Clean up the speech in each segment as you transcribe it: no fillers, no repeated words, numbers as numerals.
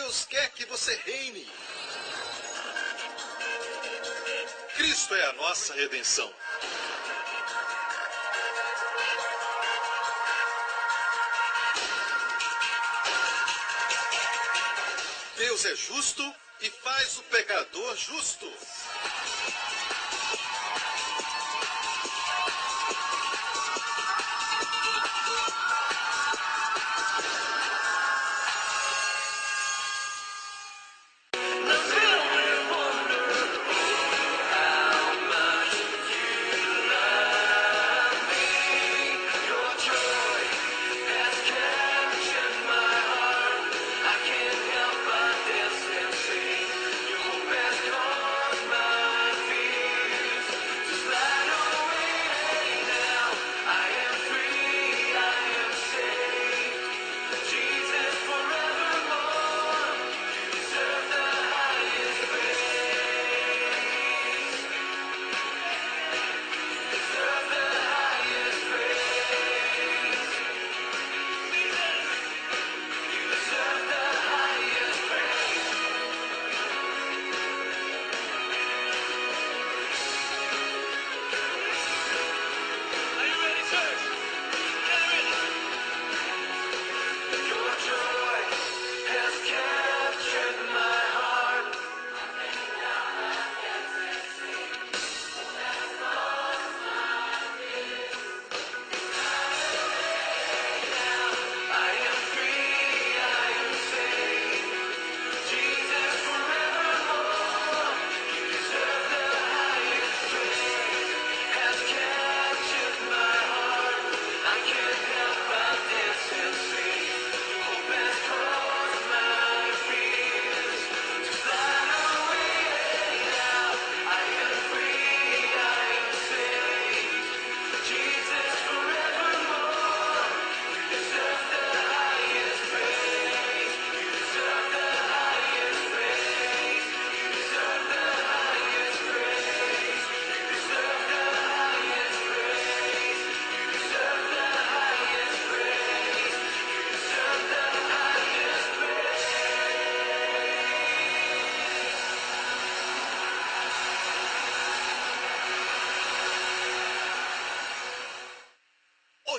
Deus quer que você reine. Cristo é a nossa redenção. Deus é justo e faz o pecador justo.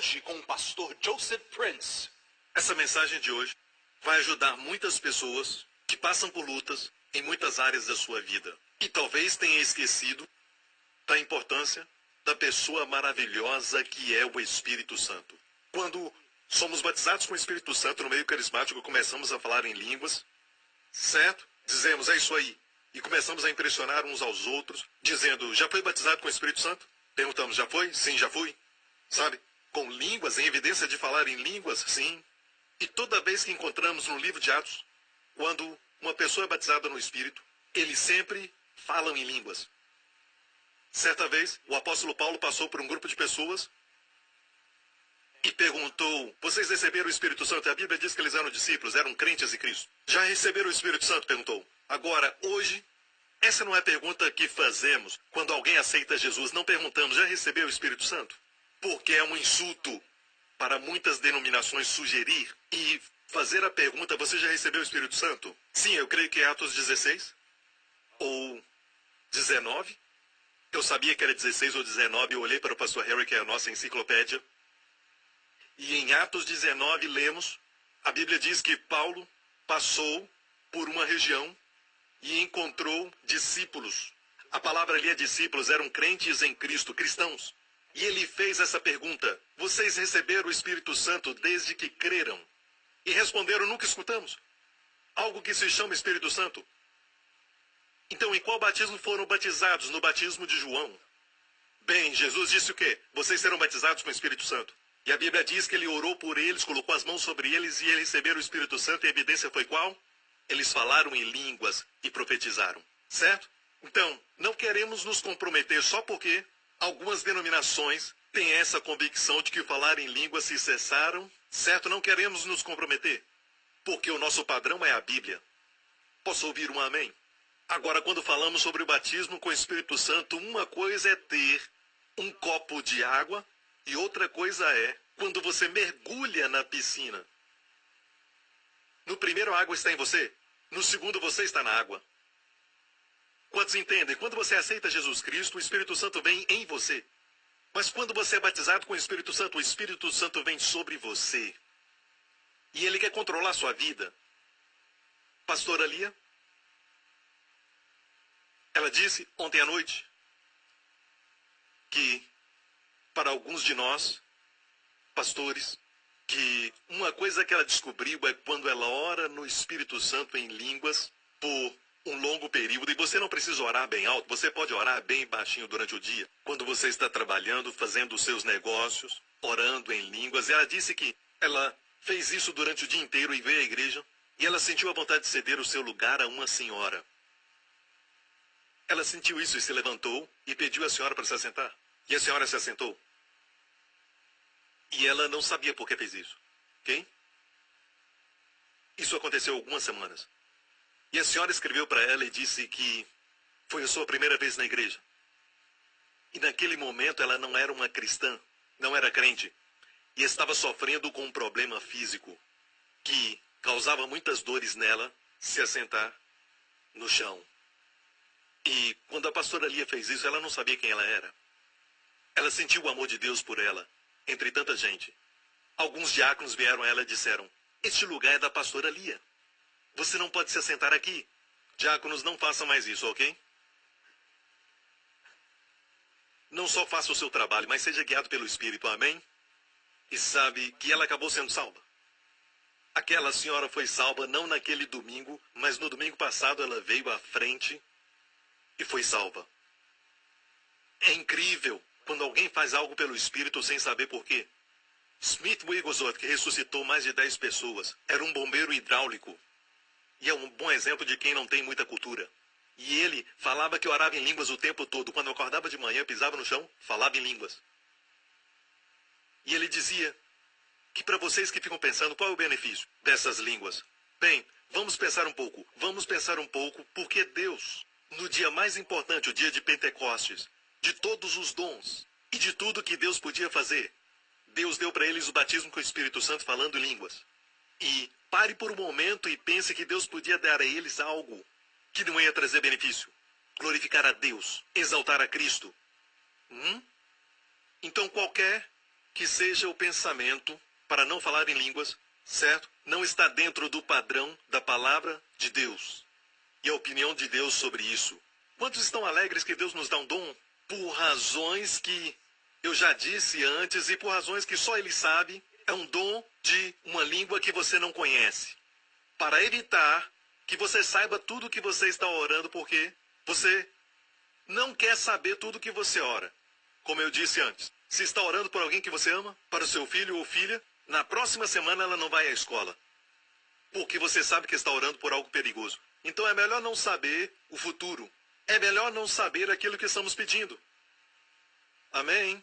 Hoje com o pastor Joseph Prince. Essa mensagem de hoje vai ajudar muitas pessoas que passam por lutas em muitas áreas da sua vida. E talvez tenha esquecido da importância da pessoa maravilhosa que é o Espírito Santo. Quando somos batizados com o Espírito Santo no meio carismático, começamos a falar em línguas, certo? Dizemos, é isso aí. E começamos a impressionar uns aos outros, dizendo, já foi batizado com o Espírito Santo? Perguntamos, já foi? Sim, já fui. Sabe? Com línguas, em evidência de falar em línguas, sim. E toda vez que encontramos no livro de Atos, quando uma pessoa é batizada no Espírito, eles sempre falam em línguas. Certa vez, o apóstolo Paulo passou por um grupo de pessoas e perguntou, vocês receberam o Espírito Santo? E a Bíblia diz que eles eram discípulos, eram crentes em Cristo. Já receberam o Espírito Santo? Perguntou. Agora, hoje, essa não é a pergunta que fazemos quando alguém aceita Jesus. Não perguntamos, já recebeu o Espírito Santo? Porque é um insulto para muitas denominações sugerir e fazer a pergunta, você já recebeu o Espírito Santo? Sim, eu creio que é Atos 16 ou 19. Eu sabia que era 16 ou 19, eu olhei para o pastor Harry, que é a nossa enciclopédia. E em Atos 19 lemos, a Bíblia diz que Paulo passou por uma região e encontrou discípulos. A palavra ali é discípulos, eram crentes em Cristo, cristãos. E ele fez essa pergunta, vocês receberam o Espírito Santo desde que creram? E responderam, nunca escutamos. Algo que se chama Espírito Santo. Então, em qual batismo foram batizados? No batismo de João. Bem, Jesus disse o quê? Vocês serão batizados com o Espírito Santo. E a Bíblia diz que ele orou por eles, colocou as mãos sobre eles e eles receberam o Espírito Santo. E a evidência foi qual? Eles falaram em línguas e profetizaram. Certo? Então, não queremos nos comprometer só porque algumas denominações têm essa convicção de que falar em línguas se cessaram. Certo? Não queremos nos comprometer. Porque o nosso padrão é a Bíblia. Posso ouvir um amém? Agora, quando falamos sobre o batismo com o Espírito Santo, uma coisa é ter um copo de água e outra coisa é quando você mergulha na piscina. No primeiro, a água está em você. No segundo, você está na água. Quantos entendem? Quando você aceita Jesus Cristo, o Espírito Santo vem em você. Mas quando você é batizado com o Espírito Santo vem sobre você. E ele quer controlar a sua vida. Pastora Lia, ela disse ontem à noite que, para alguns de nós, pastores, que uma coisa que ela descobriu é quando ela ora no Espírito Santo em línguas por um longo período, e você não precisa orar bem alto, você pode orar bem baixinho durante o dia, quando você está trabalhando, fazendo os seus negócios, orando em línguas. E ela disse que ela fez isso durante o dia inteiro e veio à igreja, e ela sentiu a vontade de ceder o seu lugar a uma senhora. Ela sentiu isso e se levantou e pediu à senhora para se assentar. E a senhora se assentou. E ela não sabia por que fez isso. Ok? Isso aconteceu algumas semanas. E a senhora escreveu para ela e disse que foi a sua primeira vez na igreja. E naquele momento ela não era uma cristã, não era crente. E estava sofrendo com um problema físico que causava muitas dores nela se assentar no chão. E quando a pastora Lia fez isso, ela não sabia quem ela era. Ela sentiu o amor de Deus por ela, entre tanta gente. Alguns diáconos vieram a ela e disseram: este lugar é da pastora Lia. Você não pode se assentar aqui. Diáconos, não façam mais isso, ok? Não só faça o seu trabalho, mas seja guiado pelo Espírito, amém? E sabe que ela acabou sendo salva. Aquela senhora foi salva não naquele domingo, mas no domingo passado ela veio à frente e foi salva. É incrível quando alguém faz algo pelo Espírito sem saber por quê. Smith Wigglesworth, que ressuscitou mais de 10 pessoas, era um bombeiro hidráulico. E é um bom exemplo de quem não tem muita cultura. E ele falava que orava em línguas o tempo todo. Quando acordava de manhã, pisava no chão, falava em línguas. E ele dizia que para vocês que ficam pensando qual é o benefício dessas línguas, bem, vamos pensar um pouco. Vamos pensar um pouco porque Deus, no dia mais importante, o dia de Pentecostes, de todos os dons e de tudo que Deus podia fazer, Deus deu para eles o batismo com o Espírito Santo falando em línguas. E pare por um momento e pense que Deus podia dar a eles algo que não ia trazer benefício. Glorificar a Deus, exaltar a Cristo. Então qualquer que seja o pensamento para não falar em línguas, certo? Não está dentro do padrão da palavra de Deus. E a opinião de Deus sobre isso. Quantos estão alegres que Deus nos dá um dom? Por razões que eu já disse antes e por razões que só Ele sabe. É um dom de uma língua que você não conhece. Para evitar que você saiba tudo que você está orando, porque você não quer saber tudo que você ora. Como eu disse antes, se está orando por alguém que você ama, para o seu filho ou filha, na próxima semana ela não vai à escola. Porque você sabe que está orando por algo perigoso. Então é melhor não saber o futuro. É melhor não saber aquilo que estamos pedindo. Amém?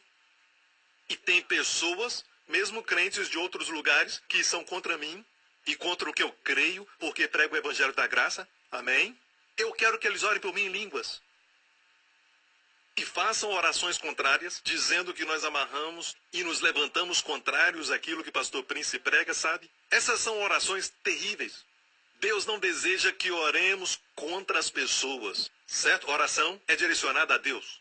E tem pessoas, mesmo crentes de outros lugares, que são contra mim e contra o que eu creio, porque prego o Evangelho da Graça. Amém? Eu quero que eles orem por mim em línguas. E façam orações contrárias, dizendo que nós amarramos e nos levantamos contrários àquilo que o pastor Prince prega, sabe? Essas são orações terríveis. Deus não deseja que oremos contra as pessoas, certo? Oração é direcionada a Deus.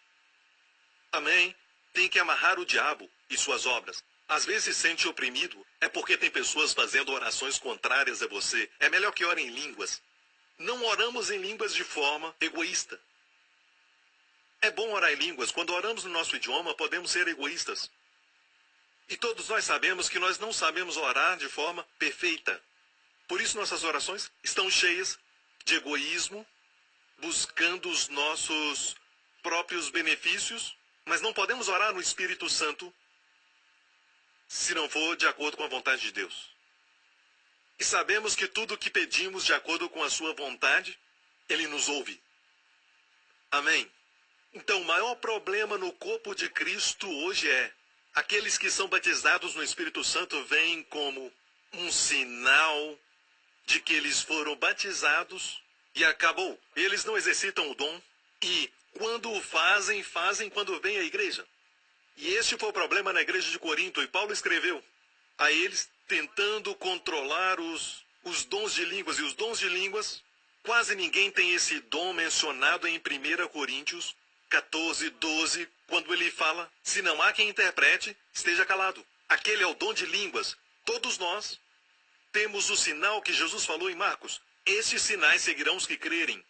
Amém? Tem que amarrar o diabo e suas obras. Às vezes se sente oprimido, é porque tem pessoas fazendo orações contrárias a você. É melhor que ore em línguas. Não oramos em línguas de forma egoísta. É bom orar em línguas. Quando oramos no nosso idioma, podemos ser egoístas. E todos nós sabemos que nós não sabemos orar de forma perfeita. Por isso nossas orações estão cheias de egoísmo, buscando os nossos próprios benefícios, mas não podemos orar no Espírito Santo se não for de acordo com a vontade de Deus. E sabemos que tudo o que pedimos de acordo com a sua vontade, Ele nos ouve. Amém? Então, o maior problema no corpo de Cristo hoje é aqueles que são batizados no Espírito Santo veem como um sinal de que eles foram batizados e acabou. Eles não exercitam o dom e quando o fazem, fazem quando vem à igreja. E este foi o problema na igreja de Corinto, e Paulo escreveu a eles tentando controlar os dons de línguas. E os dons de línguas Quase ninguém tem esse dom mencionado em 1 Coríntios 14, 12, quando ele fala, se não há quem interprete, esteja calado. Aquele é o dom de línguas. Todos nós temos o sinal que Jesus falou em Marcos. Estes sinais seguirão os que crerem,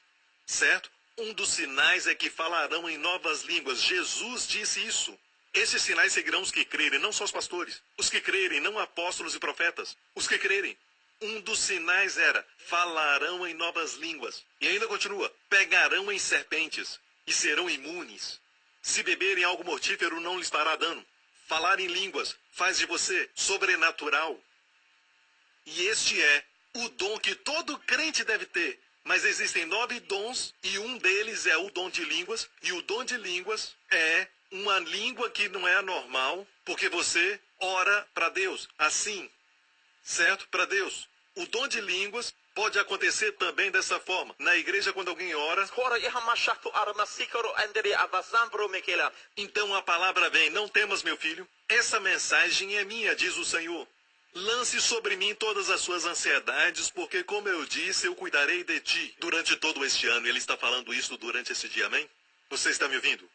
certo? Um dos sinais é que falarão em novas línguas. Jesus disse isso. Esses sinais seguirão os que crerem, não só os pastores. Os que crerem, não apóstolos e profetas. Os que crerem. Um dos sinais era, falarão em novas línguas. E ainda continua, pegarão em serpentes e serão imunes. Se beberem algo mortífero, não lhes fará dano. Falar em línguas faz de você sobrenatural. E este é o dom que todo crente deve ter. Mas existem 9 dons e um deles é o dom de línguas. E o dom de línguas é uma língua que não é normal, porque você ora para Deus assim, certo? Para Deus. O dom de línguas pode acontecer também dessa forma. Na igreja, quando alguém ora, então a palavra vem, não temas, meu filho. Essa mensagem é minha, diz o Senhor. Lance sobre mim todas as suas ansiedades, porque, como eu disse, eu cuidarei de ti durante todo este ano. Ele está falando isso durante esse dia, amém? Você está me ouvindo?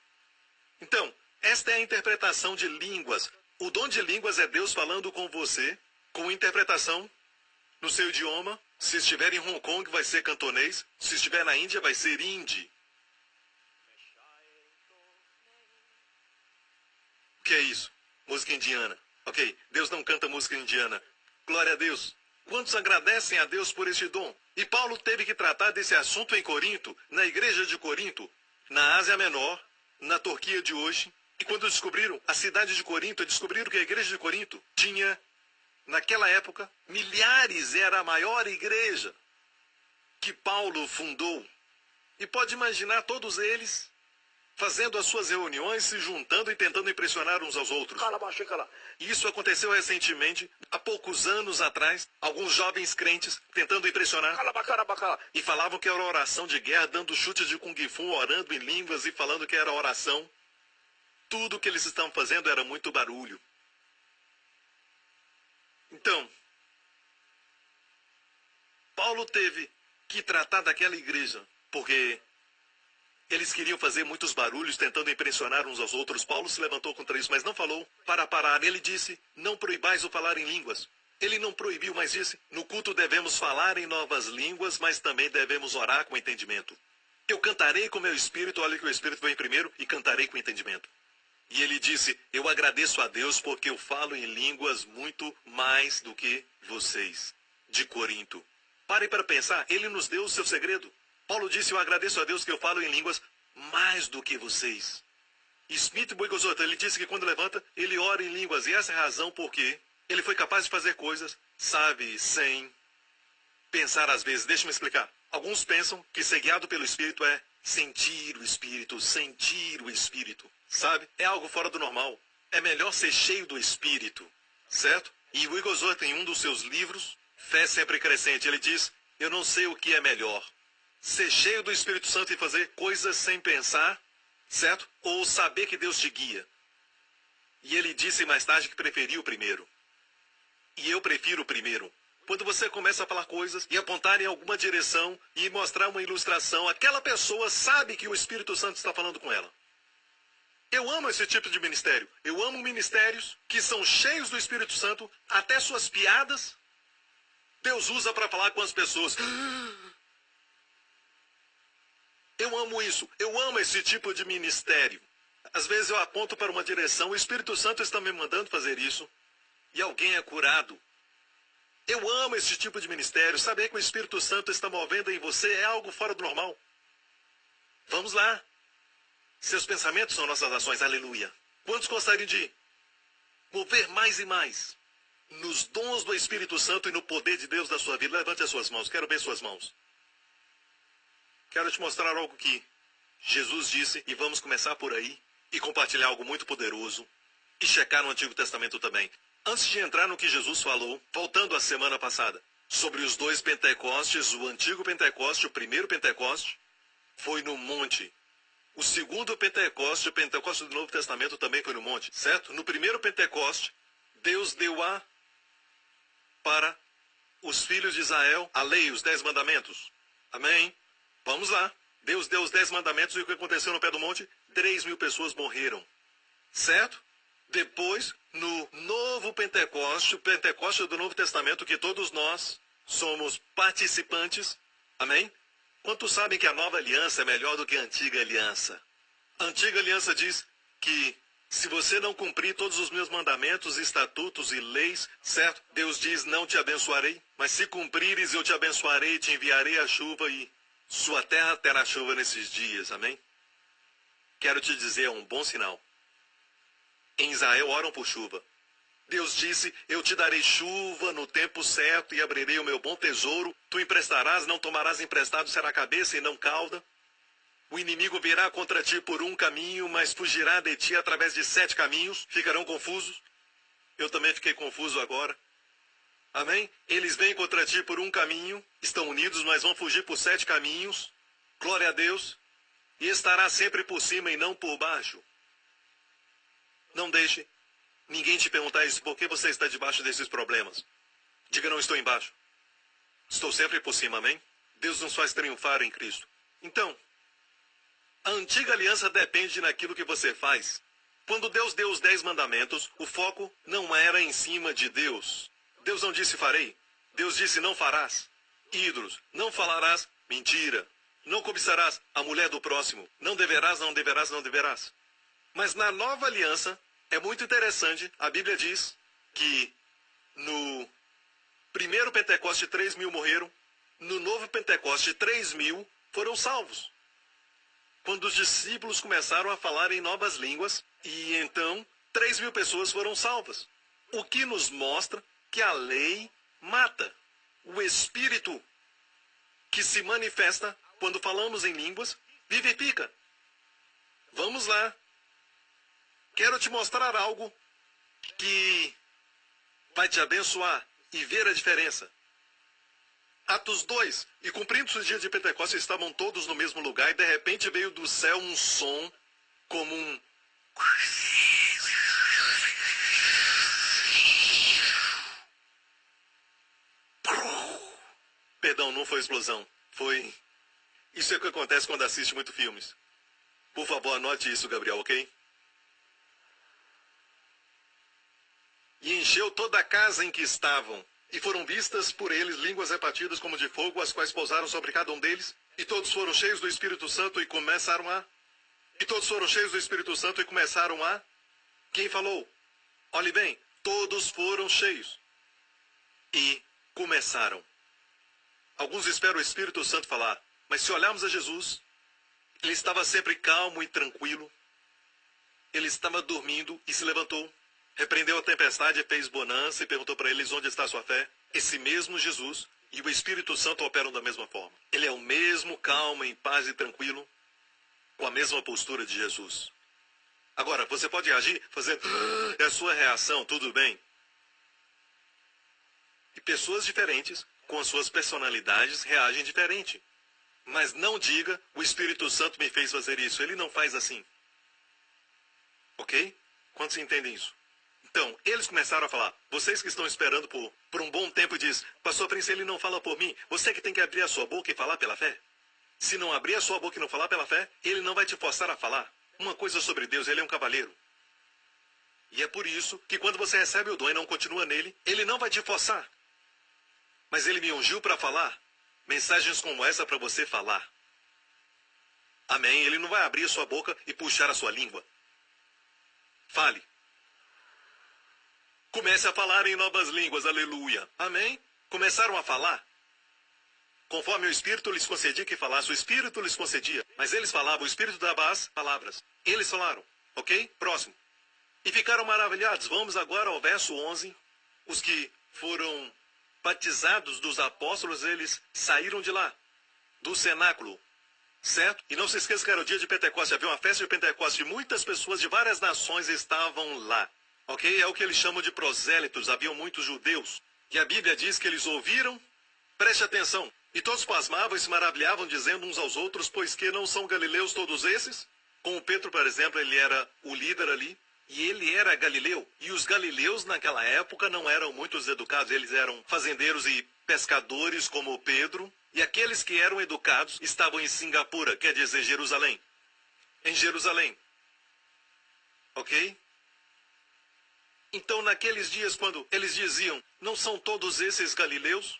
Então, esta é a interpretação de línguas. O dom de línguas é Deus falando com você, com interpretação no seu idioma. Se estiver em Hong Kong, vai ser cantonês. Se estiver na Índia, vai ser hindi. O que é isso? Música indiana. Ok, Deus não canta música indiana. Glória a Deus. Quantos agradecem a Deus por este dom? E Paulo teve que tratar desse assunto em Corinto, na igreja de Corinto, na Ásia Menor, na Turquia de hoje. E quando descobriram a cidade de Corinto, descobriram que a igreja de Corinto tinha, naquela época, milhares, era a maior igreja que Paulo fundou. E pode imaginar todos eles fazendo as suas reuniões, se juntando e tentando impressionar uns aos outros. Isso aconteceu recentemente, há poucos anos atrás, alguns jovens crentes tentando impressionar. E falavam que era oração de guerra, dando chute de Kung Fu, orando em línguas e falando que era oração. Tudo que eles estavam fazendo era muito barulho. Então, Paulo teve que tratar daquela igreja, porque eles queriam fazer muitos barulhos, tentando impressionar uns aos outros. Paulo se levantou contra isso, mas não falou para parar. Ele disse, não proibais o falar em línguas. Ele não proibiu, mas disse, no culto devemos falar em novas línguas, mas também devemos orar com entendimento. Eu cantarei com meu espírito, olha que o espírito vem primeiro, e cantarei com entendimento. E ele disse, eu agradeço a Deus porque eu falo em línguas muito mais do que vocês, de Corinto. Pare para pensar, ele nos deu o seu segredo. Paulo disse, eu agradeço a Deus que eu falo em línguas mais do que vocês. Smith Wigglesworth, ele disse que quando levanta, ele ora em línguas. E essa é a razão porque ele foi capaz de fazer coisas, sabe, sem pensar às vezes. Deixa-me explicar. Alguns pensam que ser guiado pelo Espírito é sentir o Espírito, sabe? É algo fora do normal. É melhor ser cheio do Espírito, certo? E Wigglesworth, em um dos seus livros, Fé Sempre Crescente, ele diz, eu não sei o que é melhor. Ser cheio do Espírito Santo e fazer coisas sem pensar, certo? Ou saber que Deus te guia. E ele disse mais tarde que preferia o primeiro. E eu prefiro o primeiro. Quando você começa a falar coisas e apontar em alguma direção e mostrar uma ilustração, aquela pessoa sabe que o Espírito Santo está falando com ela. Eu amo esse tipo de ministério. Eu amo ministérios que são cheios do Espírito Santo, até suas piadas Deus usa para falar com as pessoas. Eu amo isso. Eu amo esse tipo de ministério. Às vezes eu aponto para uma direção, o Espírito Santo está me mandando fazer isso, e alguém é curado. Eu amo esse tipo de ministério. Saber que o Espírito Santo está movendo em você é algo fora do normal. Vamos lá. Seus pensamentos são nossas ações. Aleluia. Quantos gostariam de mover mais e mais nos dons do Espírito Santo e no poder de Deus da sua vida? Levante as suas mãos. Quero ver suas mãos. Quero te mostrar algo que Jesus disse, e vamos começar por aí, e compartilhar algo muito poderoso, e checar no Antigo Testamento também. Antes de entrar no que Jesus falou, voltando à semana passada, sobre os 2 Pentecostes, o antigo Pentecoste, o primeiro Pentecoste, foi no monte. O segundo Pentecoste, o Pentecoste do Novo Testamento, também foi no monte, certo? No primeiro Pentecoste, Deus deu para os filhos de Israel a lei, os 10 mandamentos. Amém? Vamos lá. Deus deu os 10 mandamentos e o que aconteceu no pé do monte? 3.000 pessoas morreram. Certo? Depois, no novo Pentecoste, o Pentecoste do Novo Testamento, que todos nós somos participantes. Amém? Quantos sabem que a nova aliança é melhor do que a antiga aliança? A antiga aliança diz que se você não cumprir todos os meus mandamentos, estatutos e leis, certo? Deus diz, não te abençoarei. Mas se cumprires, eu te abençoarei, te enviarei a chuva e sua terra terá chuva nesses dias. Amém? Quero te dizer, é um bom sinal. Em Israel oram por chuva. Deus disse, eu te darei chuva no tempo certo e abrirei o meu bom tesouro. Tu emprestarás, não tomarás emprestado, será cabeça e não cauda. O inimigo virá contra ti por um caminho, mas fugirá de ti através de 7 caminhos. Ficarão confusos. Eu também fiquei confuso agora. Amém? Eles vêm contra ti por um caminho, estão unidos, mas vão fugir por 7 caminhos. Glória a Deus. E estará sempre por cima e não por baixo. Não deixe ninguém te perguntar isso, por que você está debaixo desses problemas? Diga, não estou embaixo. Estou sempre por cima, amém? Deus nos faz triunfar em Cristo. Então, a antiga aliança depende naquilo que você faz. Quando Deus deu os 10 mandamentos, o foco não era em cima de Deus. Deus não disse farei. Deus disse não farás. Ídolos, não falarás mentira. Não cobiçarás a mulher do próximo. Não deverás, não deverás, não deverás. Mas na nova aliança, é muito interessante, a Bíblia diz que no primeiro Pentecoste 3.000 morreram, no novo Pentecoste 3.000 foram salvos. Quando os discípulos começaram a falar em novas línguas, e então 3.000 pessoas foram salvas. O que nos mostra que a lei mata. O Espírito que se manifesta quando falamos em línguas, vivifica. Vamos lá. Quero te mostrar algo que vai te abençoar e ver a diferença. Atos 2. E cumprindo-se os dias de Pentecostes, estavam todos no mesmo lugar e de repente veio do céu um som como um... Perdão, não foi explosão. Foi... Isso é o que acontece quando assiste muito filmes. Por favor, anote isso, Gabriel, ok? E encheu toda a casa em que estavam, e foram vistas por eles línguas repartidas como de fogo, as quais pousaram sobre cada um deles, e todos foram cheios do Espírito Santo e começaram a... Quem falou? Olhe bem, todos foram cheios. E começaram. Alguns esperam o Espírito Santo falar, mas se olharmos a Jesus, ele estava sempre calmo e tranquilo. Ele estava dormindo e se levantou. Repreendeu a tempestade, fez bonança e perguntou para eles onde está a sua fé. Esse mesmo Jesus e o Espírito Santo operam da mesma forma. Ele é o mesmo calmo, em paz e tranquilo, com a mesma postura de Jesus. Agora, você pode agir fazendo... É a sua reação, tudo bem. E pessoas diferentes, com as suas personalidades, reagem diferente. Mas não diga, o Espírito Santo me fez fazer isso. Ele não faz assim. Ok? Quantos entendem isso? Então, eles começaram a falar. Vocês que estão esperando por um bom tempo diz, Pastor Prince, ele não fala por mim. Você que tem que abrir a sua boca e falar pela fé. Se não abrir a sua boca e não falar pela fé, ele não vai te forçar a falar. Uma coisa sobre Deus, ele é um cavaleiro. E é por isso que quando você recebe o dom e não continua nele, ele não vai te forçar. Mas ele me ungiu para falar mensagens como essa para você falar. Amém? Ele não vai abrir a sua boca e puxar a sua língua. Fale. Comece a falar em novas línguas, aleluia. Amém? Começaram a falar. Conforme o Espírito lhes concedia que falasse, o Espírito lhes concedia. Mas eles falavam, o Espírito dava as palavras. Eles falaram, ok? Próximo. E ficaram maravilhados. Vamos agora ao verso 11. Os que foram batizados dos apóstolos, eles saíram de lá, do cenáculo. Certo? E não se esqueça que era o dia de Pentecostes. Havia uma festa de Pentecostes e muitas pessoas de várias nações estavam lá. Ok? É o que eles chamam de prosélitos. Haviam muitos judeus. E a Bíblia diz que eles ouviram. Preste atenção. E todos pasmavam e se maravilhavam, dizendo uns aos outros, pois que não são galileus todos esses? Como Pedro, por exemplo, ele era o líder ali. E ele era galileu. E os galileus naquela época não eram muito educados. Eles eram fazendeiros e pescadores como Pedro. E aqueles que eram educados estavam em Singapura, quer dizer Jerusalém. Em Jerusalém. Ok? Então, naqueles dias, quando eles diziam, não são todos esses galileus?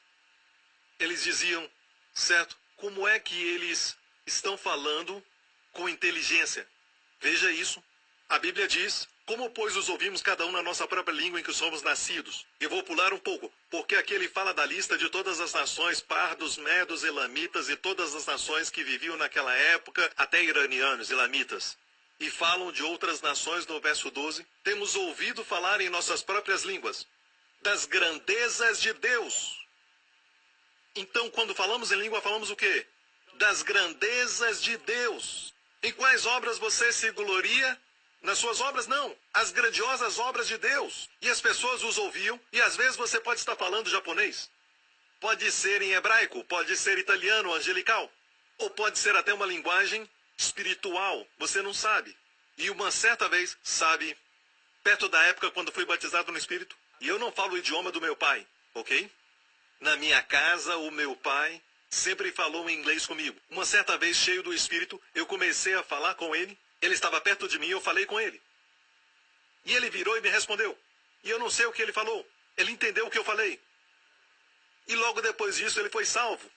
Eles diziam, certo, como é que eles estão falando com inteligência? Veja isso. A Bíblia diz, como pois os ouvimos cada um na nossa própria língua em que somos nascidos? Eu vou pular um pouco, porque aqui ele fala da lista de todas as nações, pardos, medos, elamitas e todas as nações que viviam naquela época, até iranianos, elamitas. E falam de outras nações no verso 12. Temos ouvido falar em nossas próprias línguas das grandezas de Deus. Então, quando falamos em língua, falamos o quê? Das grandezas de Deus. Em quais obras você se gloria? Nas suas obras, não. As grandiosas obras de Deus. E as pessoas os ouviam, e às vezes você pode estar falando japonês. Pode ser em hebraico, pode ser italiano, angelical. Ou pode ser até uma linguagem espiritual, você não sabe. E uma certa vez, sabe, perto da época quando fui batizado no Espírito, e eu não falo o idioma do meu pai, ok? Na minha casa, o meu pai sempre falou em inglês comigo. Uma certa vez, cheio do Espírito, eu comecei a falar com ele. Ele estava perto de mim e eu falei com ele. E ele virou e me respondeu. E eu não sei o que ele falou. Ele entendeu o que eu falei. E logo depois disso, ele foi salvo.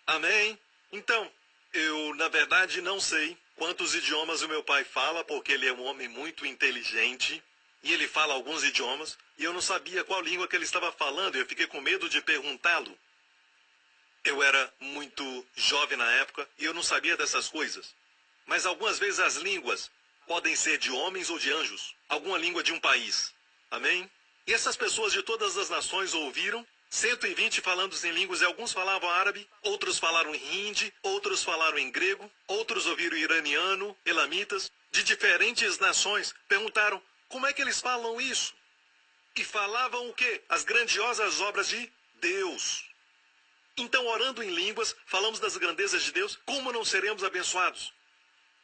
Amém? Então, eu, na verdade, não sei quantos idiomas o meu pai fala, porque ele é um homem muito inteligente. E ele fala alguns idiomas. E eu não sabia qual língua que ele estava falando. E eu fiquei com medo de perguntá-lo. Eu era muito jovem na época e eu não sabia dessas coisas. Mas algumas vezes as línguas podem ser de homens ou de anjos. Alguma língua de um país. Amém? E essas pessoas de todas as nações ouviram 120 falando em línguas, e alguns falavam árabe, outros falaram hindi, outros falaram em grego, outros ouviram iraniano, elamitas, de diferentes nações. Perguntaram, como é que eles falam isso? E falavam o quê? As grandiosas obras de Deus. Então, orando em línguas, falamos das grandezas de Deus, como não seremos abençoados?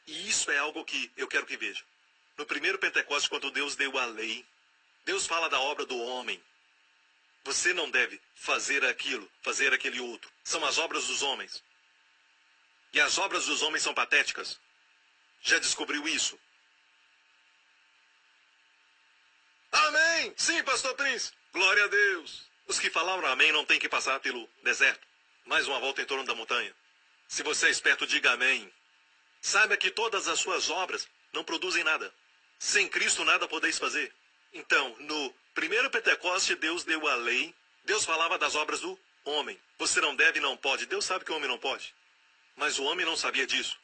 E isso é algo que eu quero que veja. No primeiro Pentecostes, quando Deus deu a lei, Deus fala da obra do homem. Você não deve fazer aquilo, fazer aquele outro. São as obras dos homens. E as obras dos homens são patéticas. Já descobriu isso? Amém! Sim, pastor Prince. Glória a Deus. Os que falaram amém não têm que passar pelo deserto. Mais uma volta em torno da montanha. Se você é esperto, diga amém. Saiba que todas as suas obras não produzem nada. Sem Cristo nada podeis fazer. Então, no primeiro Pentecoste, Deus deu a lei. Deus falava das obras do homem. Você não deve e não pode. Deus sabe que o homem não pode. Mas o homem não sabia disso.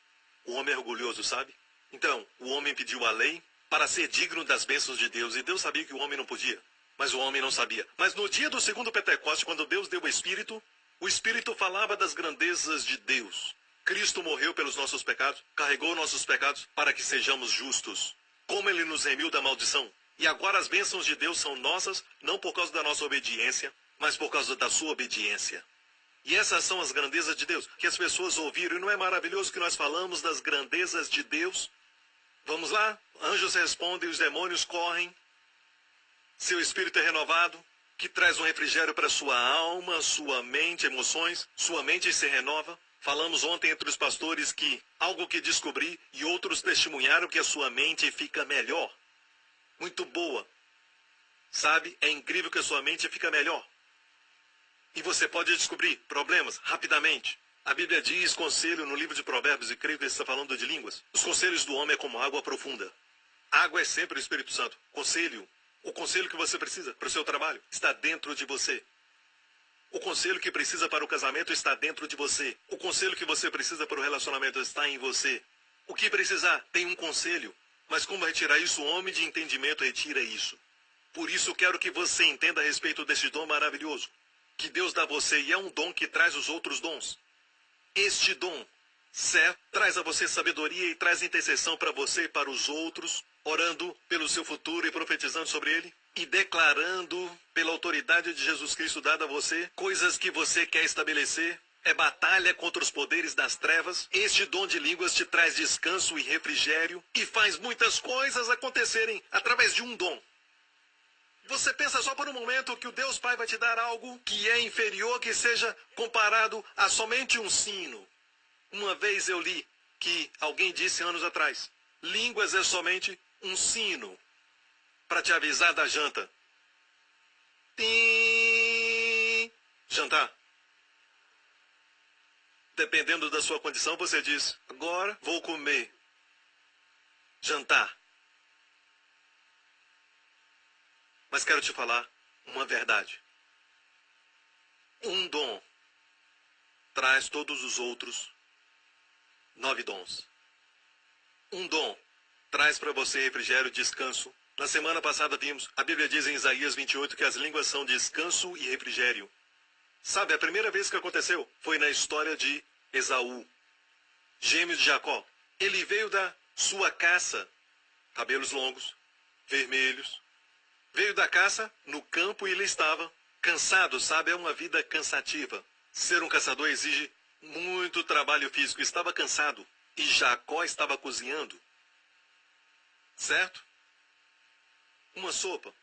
O homem é orgulhoso, sabe? Então, o homem pediu a lei para ser digno das bênçãos de Deus. E Deus sabia que o homem não podia. Mas o homem não sabia. Mas no dia do segundo Pentecoste, quando Deus deu o Espírito falava das grandezas de Deus. Cristo morreu pelos nossos pecados, carregou nossos pecados para que sejamos justos. Como ele nos remiu da maldição. E agora as bênçãos de Deus são nossas, não por causa da nossa obediência, mas por causa da sua obediência. E essas são as grandezas de Deus, que as pessoas ouviram. E não é maravilhoso que nós falamos das grandezas de Deus? Vamos lá? Anjos respondem, os demônios correm. Seu espírito é renovado, que traz um refrigério para sua alma, sua mente, emoções. Sua mente se renova. Falamos ontem entre os pastores que algo que descobri e outros testemunharam que a sua mente fica melhor. Muito boa. Sabe, é incrível que a sua mente fica melhor. E você pode descobrir problemas rapidamente. A Bíblia diz conselho no livro de Provérbios, e creio que ele está falando de línguas. Os conselhos do homem é como água profunda. Água é sempre o Espírito Santo. Conselho. O conselho que você precisa para o seu trabalho está dentro de você. O conselho que precisa para o casamento está dentro de você. O conselho que você precisa para o relacionamento está em você. O que precisar, tem um conselho. Mas como retirar isso? O homem de entendimento retira isso. Por isso quero que você entenda a respeito desse dom maravilhoso que Deus dá a você, e é um dom que traz os outros dons. Este dom, certo, traz a você sabedoria e traz intercessão para você e para os outros, orando pelo seu futuro e profetizando sobre ele, e declarando pela autoridade de Jesus Cristo dada a você, coisas que você quer estabelecer. É batalha contra os poderes das trevas. Este dom de línguas te traz descanso e refrigério e faz muitas coisas acontecerem através de um dom. Você pensa só por um momento que o Deus Pai vai te dar algo que é inferior, que seja comparado a somente um sino. Uma vez eu li que alguém disse anos atrás, línguas é somente um sino para te avisar da janta. Tim! Jantar. Dependendo da sua condição, você diz, agora vou comer. Jantar. Mas quero te falar uma verdade. Um dom traz todos os outros 9 dons. Um dom traz para você refrigério, descanso. Na semana passada vimos, a Bíblia diz em Isaías 28 que as línguas são descanso e refrigério. Sabe, a primeira vez que aconteceu foi na história de Esaú, gêmeo de Jacó. Ele veio da sua caça, cabelos longos, vermelhos. Veio da caça no campo e ele estava cansado, sabe? É uma vida cansativa. Ser um caçador exige muito trabalho físico. Estava cansado e Jacó estava cozinhando. Certo? Uma sopa.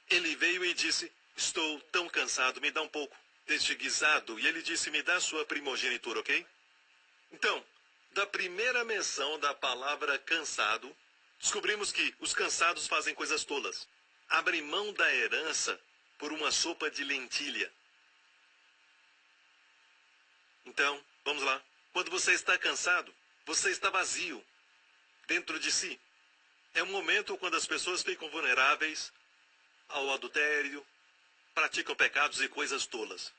Ele veio e disse, estou tão cansado, me dá um pouco deste guisado. E ele disse, me dá sua primogenitura, ok? Então, da primeira menção da palavra cansado, descobrimos que os cansados fazem coisas tolas. Abrem mão da herança por uma sopa de lentilha. Então, vamos lá. Quando você está cansado, você está vazio dentro de si. É um momento quando as pessoas ficam vulneráveis ao adultério, praticam pecados e coisas tolas.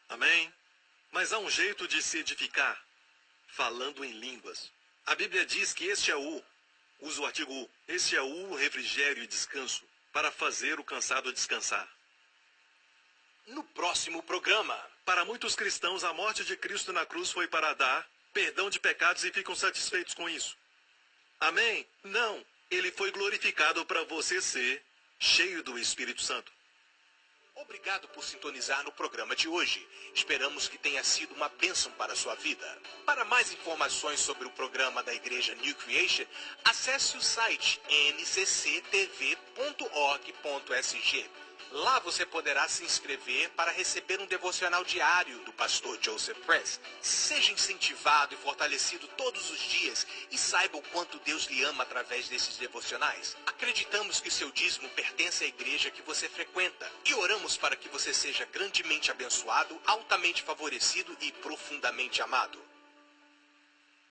Amém? Mas há um jeito de se edificar, falando em línguas. A Bíblia diz que este é o, usa o artigo U, este é o refrigério e descanso, para fazer o cansado descansar. No próximo programa, para muitos cristãos, a morte de Cristo na cruz foi para dar perdão de pecados e ficam satisfeitos com isso. Amém? Não. Ele foi glorificado para você ser cheio do Espírito Santo. Obrigado por sintonizar no programa de hoje. Esperamos que tenha sido uma bênção para a sua vida. Para mais informações sobre o programa da Igreja New Creation, acesse o site ncctv.org.sg. Lá você poderá se inscrever para receber um devocional diário do pastor Joseph Prince. Seja incentivado e fortalecido todos os dias e saiba o quanto Deus lhe ama através desses devocionais. Acreditamos que seu dízimo pertence à igreja que você frequenta e oramos para que você seja grandemente abençoado, altamente favorecido e profundamente amado.